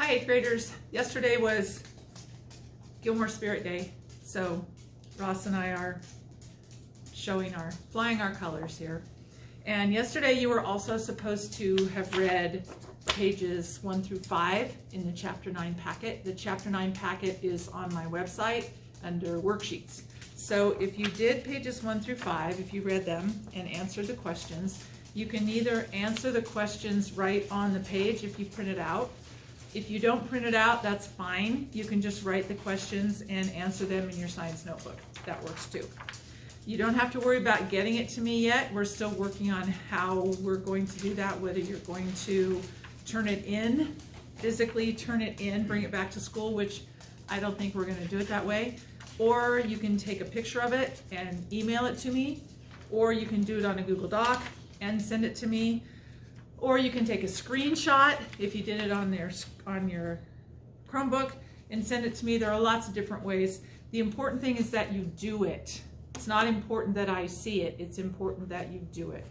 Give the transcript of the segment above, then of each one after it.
Hi, 8th graders. Yesterday was Gilmore Spirit Day, so Ross and I are flying our colors here. And yesterday you were also supposed to have read pages 1 through 5 in the Chapter 9 packet. The Chapter 9 packet is on my website under worksheets. So if you did pages 1 through 5, if you read them and answered the questions, you can either answer the questions right on the page if you print it out. If you don't print it out, that's fine. You can just write the questions and answer them in your science notebook. That works too. You don't have to worry about getting it to me yet. We're still working on how we're going to do that, whether you're going to turn it in, physically turn it in, bring it back to school, which I don't think we're going to do it that way. Or you can take a picture of it and email it to me, or you can do it on a Google Doc and send it to me. Or you can take a screenshot if you did it on your Chromebook and send it to me. There are lots of different ways. The important thing is that you do it. It's not important that I see it. It's important that you do it.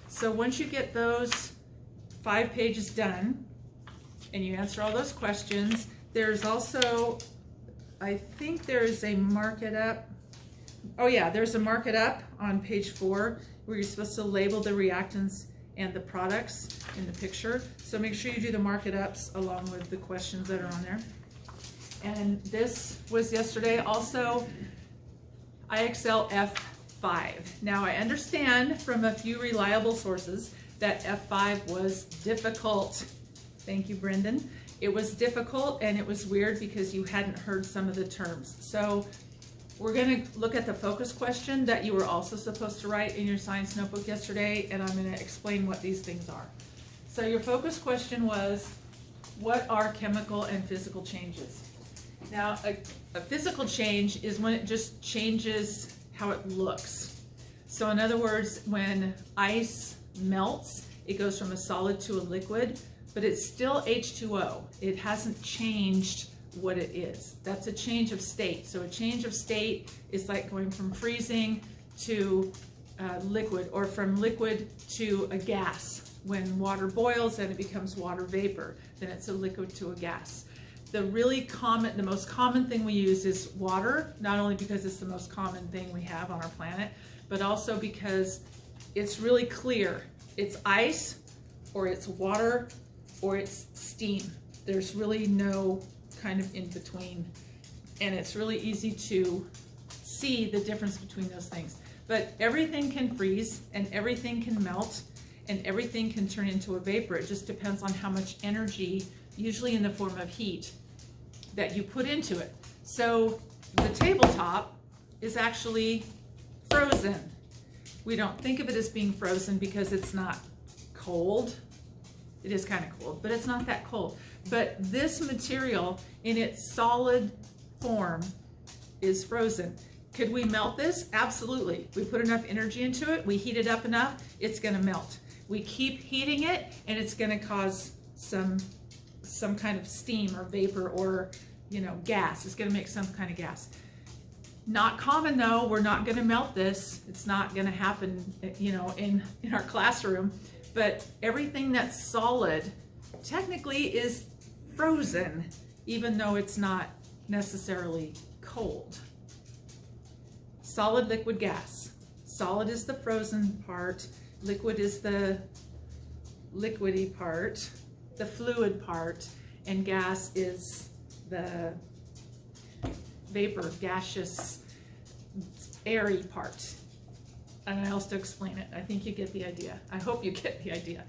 So once you get those 5 pages done and you answer all those questions, there's also, I think there is a mark it up. Oh yeah, there's a mark it up on page 4 where you're supposed to label the reactants and the products in the picture. So make sure you do the mark it ups along with the questions that are on there. And this was yesterday also IXL F5. Now I understand from a few reliable sources that F5 was difficult. Thank you, Brendan. It was difficult and it was weird because you hadn't heard some of the terms. So we're going to look at the focus question that you were also supposed to write in your science notebook yesterday, and I'm going to explain what these things are. So your focus question was, what are chemical and physical changes? Now, a physical change is when it just changes how it looks. So in other words, when ice melts, it goes from a solid to a liquid, but it's still H2O. It hasn't changed what it is. That's a change of state. So a change of state is like going from freezing to liquid, or from liquid to a gas. When water boils and it becomes water vapor, then it's a liquid to a gas. The most common thing we use is water, not only because it's the most common thing we have on our planet, but also because it's really clear. It's ice, or it's water, or it's steam. There's really no kind of in between, and it's really easy to see the difference between those things. But everything can freeze and everything can melt and everything can turn into a vapor. It just depends on how much energy, usually in the form of heat, that you put into it. So the tabletop is actually frozen. We don't think of it as being frozen because it's not cold. It is kind of cold, but it's not that cold. But this material in its solid form is frozen. Could we melt this? Absolutely. We put enough energy into it, we heat it up enough, it's going to melt. We keep heating it and it's going to cause some kind of steam or vapor or, gas. It's going to make some kind of gas. Not common though. We're not going to melt this. It's not going to happen, in our classroom. But everything that's solid technically is frozen, even though it's not necessarily cold. Solid, liquid, gas. Solid is the frozen part, liquid is the liquidy part, the fluid part, and gas is the vapor, gaseous, airy part. And I also explain it. I think you get the idea. I hope you get the idea.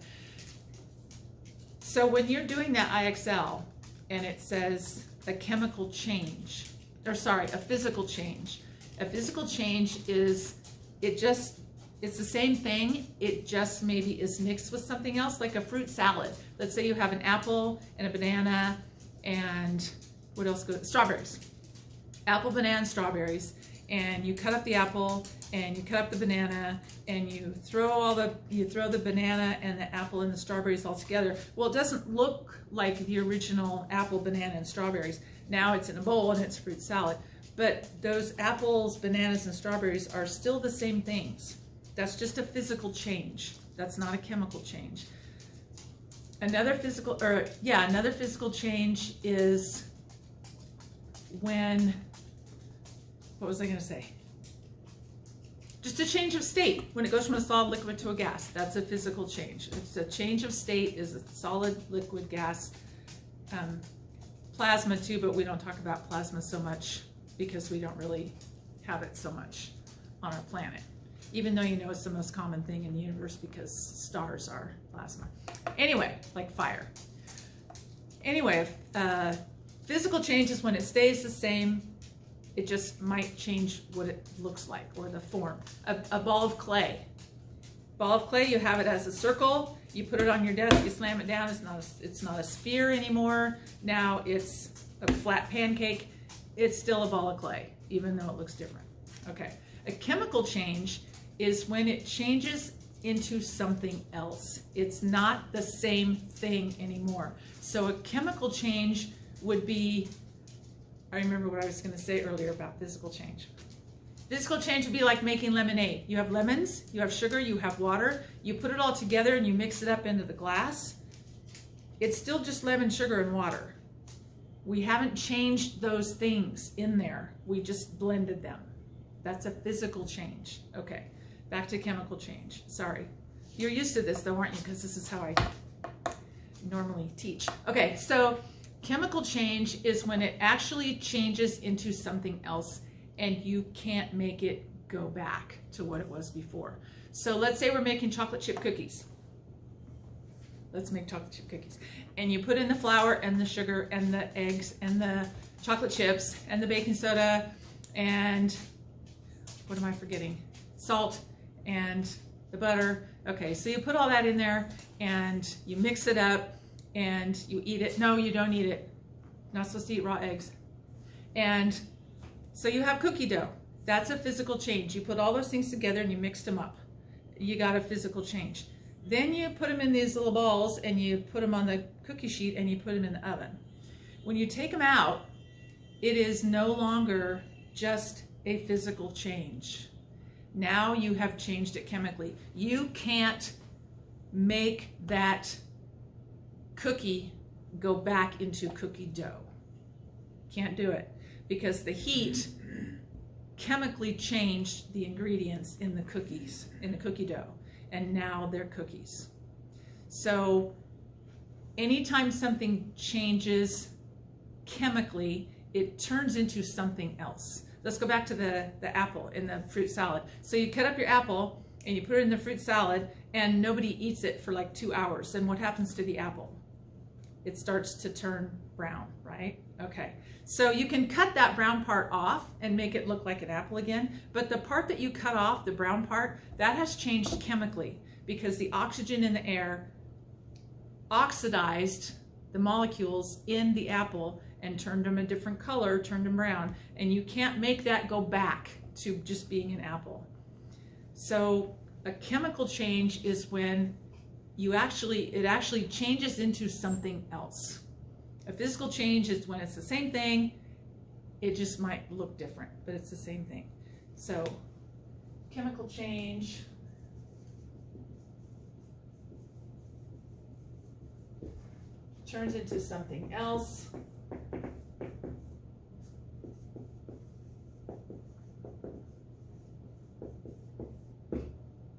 So when you're doing that IXL and it says a chemical change, a physical change. A physical change is, it's the same thing, it just maybe is mixed with something else, like a fruit salad. Let's say you have an apple and a banana and what else goes? Strawberries. Apple, banana, strawberries. And you cut up the apple and you cut up the banana and you throw the banana and the apple and the strawberries all together. Well, it doesn't look like the original apple, banana, and strawberries. Now it's in a bowl and it's fruit salad. But those apples, bananas, and strawberries are still the same things. That's just a physical change. That's not a chemical change. Another physical change is when, what was I going to say? Just a change of state. When it goes from a solid liquid to a gas, that's a physical change. It's a change of state, is a solid, liquid, gas. Plasma too, but we don't talk about plasma so much because we don't really have it so much on our planet. Even though you know it's the most common thing in the universe because stars are plasma. Anyway, like fire. Anyway, physical change is when it stays the same. It just might change what it looks like or the form. A ball of clay. Ball of clay, you have it as a circle. You put it on your desk, you slam it down. It's not a sphere anymore. Now it's a flat pancake. It's still a ball of clay, even though it looks different. Okay. A chemical change is when it changes into something else. It's not the same thing anymore. So a chemical change would be, I remember what I was going to say earlier about physical change. Physical change would be like making lemonade. You have lemons, you have sugar, you have water, you put it all together and you mix it up into the glass. It's still just lemon, sugar, and water. We haven't changed those things in there. We just blended them. That's a physical change. Okay, back to chemical change. Sorry. You're used to this though, aren't you? Because this is how I normally teach. Okay, so chemical change is when it actually changes into something else and you can't make it go back to what it was before. So let's say we're making chocolate chip cookies. Let's make chocolate chip cookies. And you put in the flour and the sugar and the eggs and the chocolate chips and the baking soda and what am I forgetting? Salt and the butter. Okay, so you put all that in there and you mix it up and you eat it. No, you don't eat it. Not supposed to eat raw eggs. And so you have cookie dough. That's a physical change. You put all those things together and you mixed them up. You got a physical change. Then you put them in these little balls and you put them on the cookie sheet and you put them in the oven. When you take them out, it is no longer just a physical change. Now you have changed it chemically. You can't make that cookie go back into cookie dough. Can't do it because the heat chemically changed the ingredients in the cookies, in the cookie dough, and now they're cookies. So anytime something changes chemically, it turns into something else. Let's go back to the apple in the fruit salad. So you cut up your apple and you put it in the fruit salad and nobody eats it for like 2 hours. Then what happens to the apple? It starts to turn brown, right? Okay, so you can cut that brown part off and make it look like an apple again, but the part that you cut off, the brown part, that has changed chemically because the oxygen in the air oxidized the molecules in the apple and turned them a different color, turned them brown, and you can't make that go back to just being an apple. So a chemical change is when it actually changes into something else. A physical change is when it's the same thing, it just might look different, but it's the same thing. So chemical change turns into something else.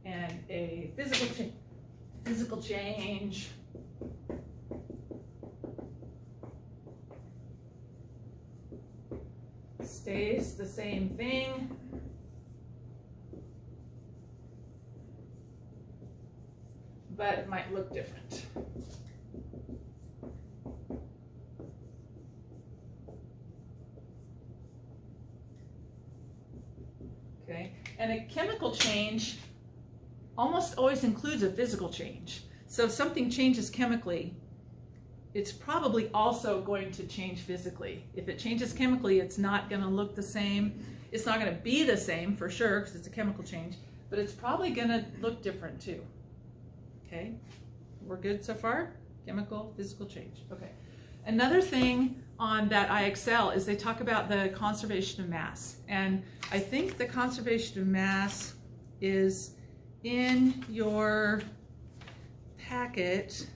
And a physical change stays the same thing, but it might look different. Okay, and a chemical change almost always includes a physical change. So if something changes chemically, it's probably also going to change physically. If it changes chemically, it's not going to look the same. It's not going to be the same for sure because it's a chemical change, but it's probably going to look different too. Okay, we're good so far? Chemical, physical change. Okay. Another thing on that IXL is they talk about the conservation of mass. And I think the conservation of mass is in your packet.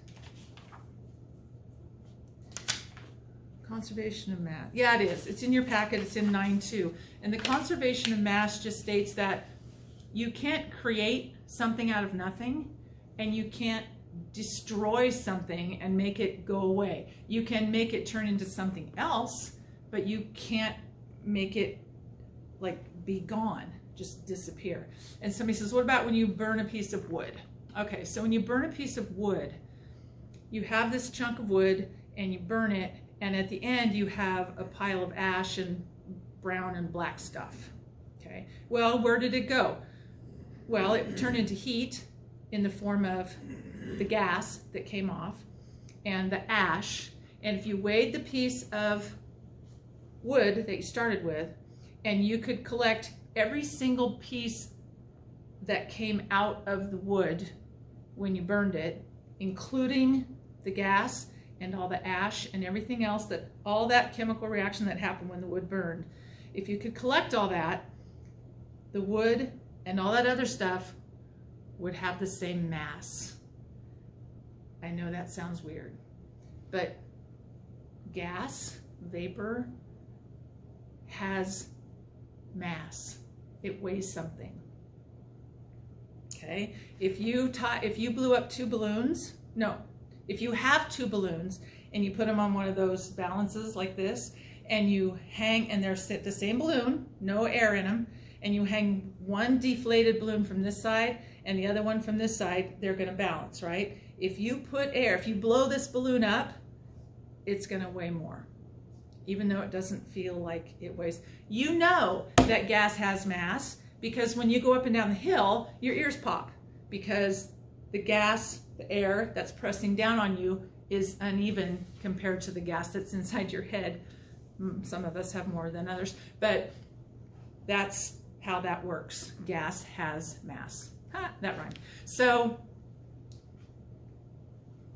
Conservation of mass. Yeah, it is. It's in your packet. It's in 9.2. And the conservation of mass just states that you can't create something out of nothing, and you can't destroy something and make it go away. You can make it turn into something else, but you can't make it like be gone, just disappear. And somebody says, what about when you burn a piece of wood? Okay, so when you burn a piece of wood, you have this chunk of wood and you burn it, and at the end you have a pile of ash and brown and black stuff. Okay, well, where did it go? Well, it turned into heat in the form of the gas that came off and the ash. And if you weighed the piece of wood that you started with, and you could collect every single piece that came out of the wood when you burned it, including the gas and all the ash and everything else, that all that chemical reaction that happened when the wood burned, if you could collect all that, the wood and all that other stuff would have the same mass. I know that sounds weird, but gas, vapor, has mass. It weighs something. Okay, if you blew up two balloons, no, if you have two balloons and you put them on one of those balances like this, and you hang, and they're the same balloon, no air in them, and you hang one deflated balloon from this side and the other one from this side, they're going to balance, right? If you put air, if you blow this balloon up, it's going to weigh more, even though it doesn't feel like it weighs. You know that gas has mass because when you go up and down the hill, your ears pop because the gas, the air that's pressing down on you is uneven compared to the gas that's inside your head. Some of us have more than others, but that's how that works. Gas has mass. Ha, that rhymed. So,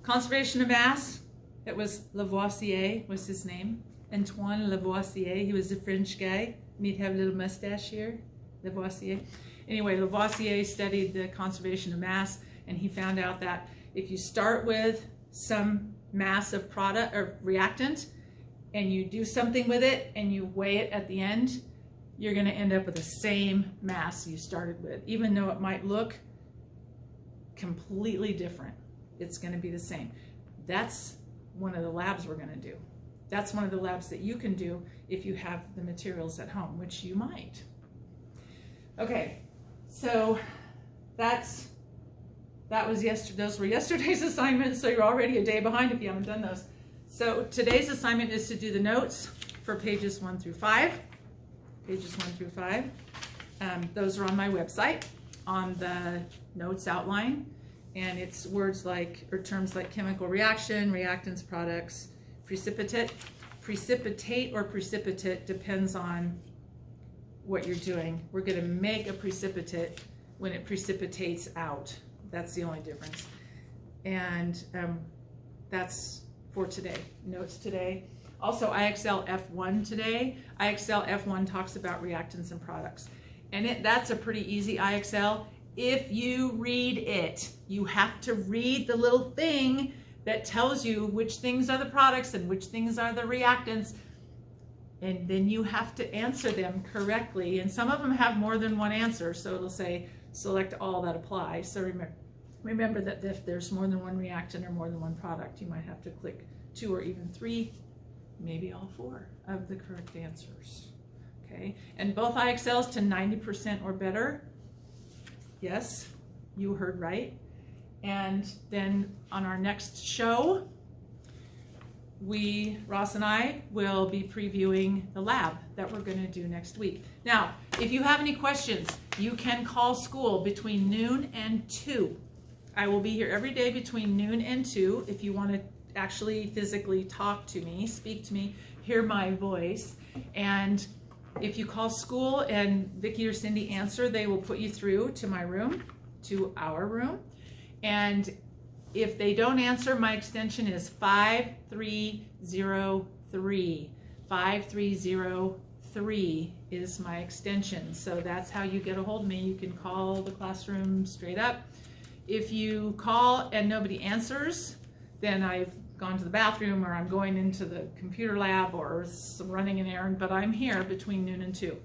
conservation of mass, it was Lavoisier was his name. Antoine Lavoisier, he was a French guy, and he'd have a little mustache here, Lavoisier. Anyway, Lavoisier studied the conservation of mass, and he found out that if you start with some mass of product or reactant, and you do something with it, and you weigh it at the end, you're going to end up with the same mass you started with. Even though it might look completely different, it's going to be the same. That's one of the labs we're going to do. That's one of the labs that you can do if you have the materials at home, which you might. Okay, so those were yesterday's assignments, so you're already a day behind if you haven't done those. So today's assignment is to do the notes for pages 1 through 5. Pages 1 through 5. Those are on my website on the notes outline, and it's words like, or terms like chemical reaction, reactants, products, precipitate. Precipitate or precipitate depends on what you're doing. We're going to make a precipitate when it precipitates out. That's the only difference. And that's for today. Notes today. Also, IXL F1 today. IXL F1 talks about reactants and products. And that's a pretty easy IXL. If you read it, you have to read the little thing that tells you which things are the products and which things are the reactants. And then you have to answer them correctly. And some of them have more than one answer. So it'll say, select all that apply. So remember that if there's more than one reactant or more than one product, you might have to click 2 or even 3, maybe all 4 of the correct answers. Okay, and both IXLs to 90% or better. Yes, you heard right. And then on our next show, Ross and I will be previewing the lab that we're going to do next week. Now, if you have any questions, you can call school between noon and 2. I will be here every day between noon and 2 if you want to actually physically talk to me, speak to me, hear my voice. And if you call school and Vicki or Cindy answer, they will put you through to my room, to our room. And if they don't answer, my extension is 5303. 5303 is my extension. So that's how you get a hold of me. You can call the classroom straight up. If you call and nobody answers, then I've gone to the bathroom, or I'm going into the computer lab, or running an errand, but I'm here between noon and 2.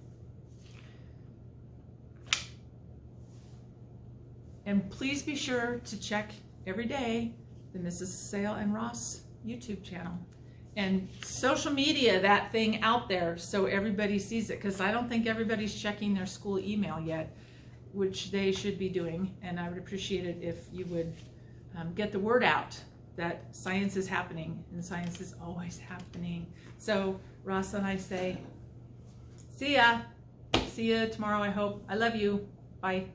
And please be sure to check every day the Mrs. Sale and Ross YouTube channel. And social media that thing out there so everybody sees it, because I don't think everybody's checking their school email yet, which they should be doing. And I would appreciate it if you would get the word out that science is happening, and science is always happening. So Ross and I say, see ya. See ya tomorrow, I hope. I love you. Bye.